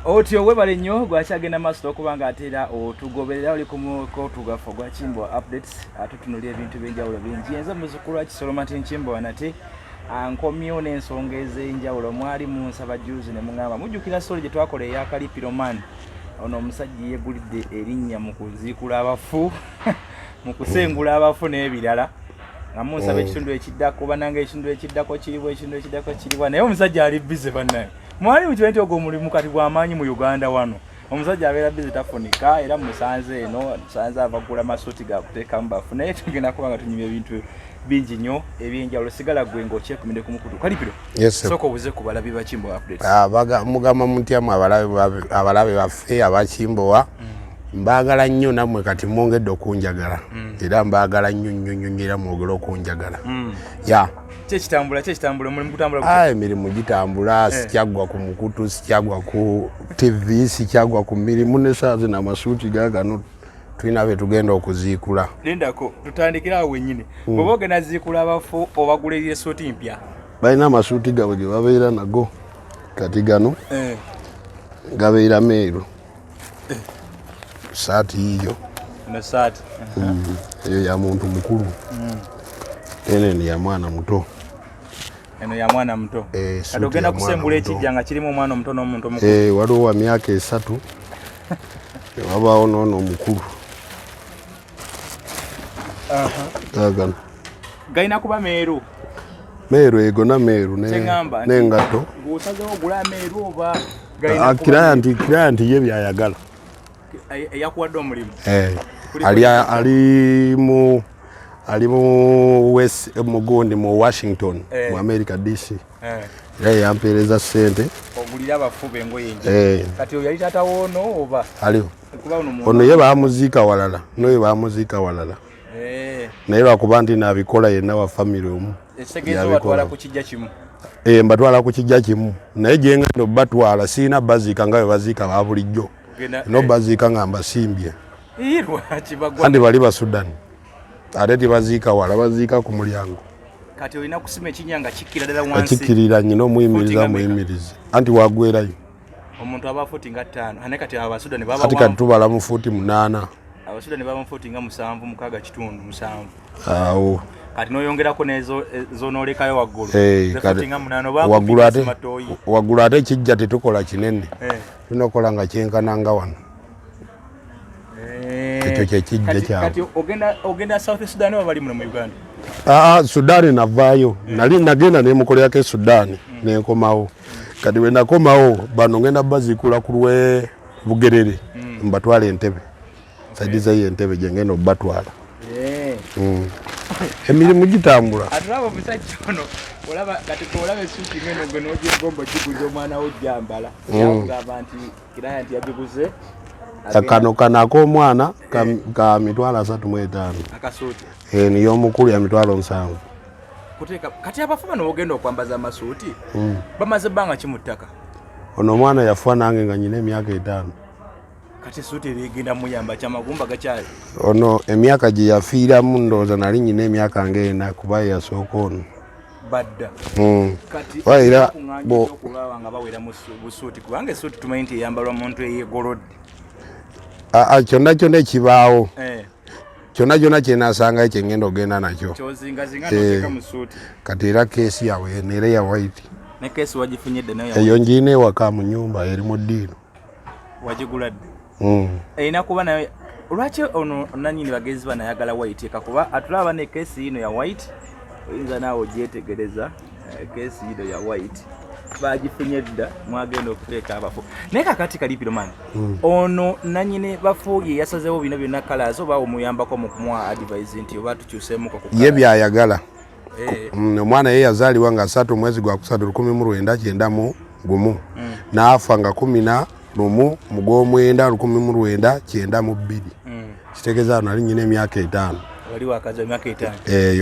Otyo webale nnyo gwakyagenda maaso okubanga atera otugoberera oli ko tugafo gwa Kimbo updates atutunulia ebintu by'enjawulo bingi enza muzukulu wa Kisoloma Kimbo wanate ankomyo n'ensonga ez'enjawulo mwali mu nsaba juzi ne mungamba mujjukira story gye twakola eya kalipiro man ono omusajja yeegulidde erinnya mu kuziikula abafu mu kusengula abafu n'ebirala nga munsaba ekitundu ekiddako bananga ekitundu ekiddako kiriwa naye omusajja ali busy bannaye mwali mu kintu ogwo mulimu kati gw'amaanyi mu Uganda wano omusajja abeera busy tafunika era musanze eno musanze abagula amasuuti ga kuteekamu bafu naye tugenda kuba nga tunyumya ebintu bingi nnyo ebyenjawulo sigala gwe ng'okyekumire ku mukutu kalipiro sooka obuze ku balabi ba Kimbo updates mugamba mutyamu abalabe baffe aba Kimbowa mbaagala nnyo nammwe kati mwongedde okunjagala era mbaagala nnyo era mwogere okunjagala ya kyekitambula mulimu kutambula emirimu gitambula sikyagwa ku mukutu sikyagwa ku TV sikyagwa ku mirimu n'essaawa zino amasuuti gaagano tulina be tugenda okuziikula lindako tutandikira awo wennyini bw'oba ogenda ziikula abafu obagulirira essuuti mpya balina amasuuti gabwe ge babeera nago kati gano gabeera ameeru saati hiyo na saati eyo ya muntu mukulu ene ya mwana muto eno ya mwana muto kati ogenda kusembula ekijja nga kirimu omwana omuto n'omuntu omukulu waliwo wa myaka 3 wabaawo n'ono mukulu gagano galina kuba meeru ego na meeru n'engatto ng'osazewo ogula meeru oba kiraya nti ye byayagala yakuwadde omulimu ali mu West mugundi mu Washington mu America DC era yampeereza ssente ogulira abafu b'engoye enje kati oyo yali taata woono oba aliwo ono ye baamuziika walala noye baamuziika walala naye lwakuba nti naabikola yenna wa famire omu ekitegeeza batwala ku kijja kimu mbatwala ku kijja kimu naye gye ngenda obbatwala siina baziika nga bwe baziika ba bulijjo nobaziika nga mbasimbye andi bali basudani ate tibaziika wala baziika ku mulyango kati olina kusima ekinya nga kikkira ddala wansi kikkirira nyina omuyimiriza anti wagwerayo omuntu aba fuuti nga 5 ane kati abasudani baba kati kati tubala mu fuuti 8 abasudani baba mu fuuti nga 7 mukaaga kitundu 7 awo kati noyongerako nezo zonoolekayo waggulu fuuti nga 8 waggulu ate kijja tetukola kinene tunokola nga kyenkananga wano ekyo kyekijja kyawe ogenda South Sudan oba bali muno mu Uganda Sudan navaayo nali nagenda nemukolerako e Sudan nenkomawo kati bwe nakomawo bano ngenda baziikula ku lwe Bugerere mbatwala Entebbe saidiza ye Entebbe gye ngenda obbatwala emirimu gitambula atulaba omusajja ono olaba kati olaba essuuti ngeno gwe n'ogigomba giguze omwana wo gyambala yagamba nti kiraya nti yagiguze kano ak'omwana ka mitwalo 35 akasuuti niyo omukulu ya mitwalo 7 kuteeka kati abafu bano bogenda okwambaza amasuuti bamaze ebbanga ki mu ttaka ono omwana yafa nange nga nyina emyaka 5 kati essuuti erigenda muyamba kyamagumba gakyali ono emyaka gye yafiiramu ndowooza nali nyina emyaka nga kuba yasooka ono badda kati waira okulaba nga bawera mu busuuti kubanga essuuti tumanyi nti eyambalwa muntu eyeegolodde kyonna ekibaawo kyonna kyenasanga ekyengenda ogenda nakyo kati era keesi yawe nere ya white eyo ngiina ewaka mu nyumba eri mu ddiiro wagiguladde erina kuba nayo lwaki ono nanyini bagenzi banayagala white kakuba atulaba ne keesi yino ya white oyinza naawe ogyetegereza keesi yino ya white bagifunye dda mwagenda okuteeka abafu naye kakati kalipiro man ono nanyine bafu ye yasazeewo bino byonna kalazo oba omuyambako mu kumuwa advise nti oba tukyuseemuko ye byayagala omwana ye yazaalibwa nga 3 mwezi gwa 1991 n'afa nga 11 mu gw'omwenda 1992 kitegeeza nali nyina emyaka 5 wali wakaza emyaka 5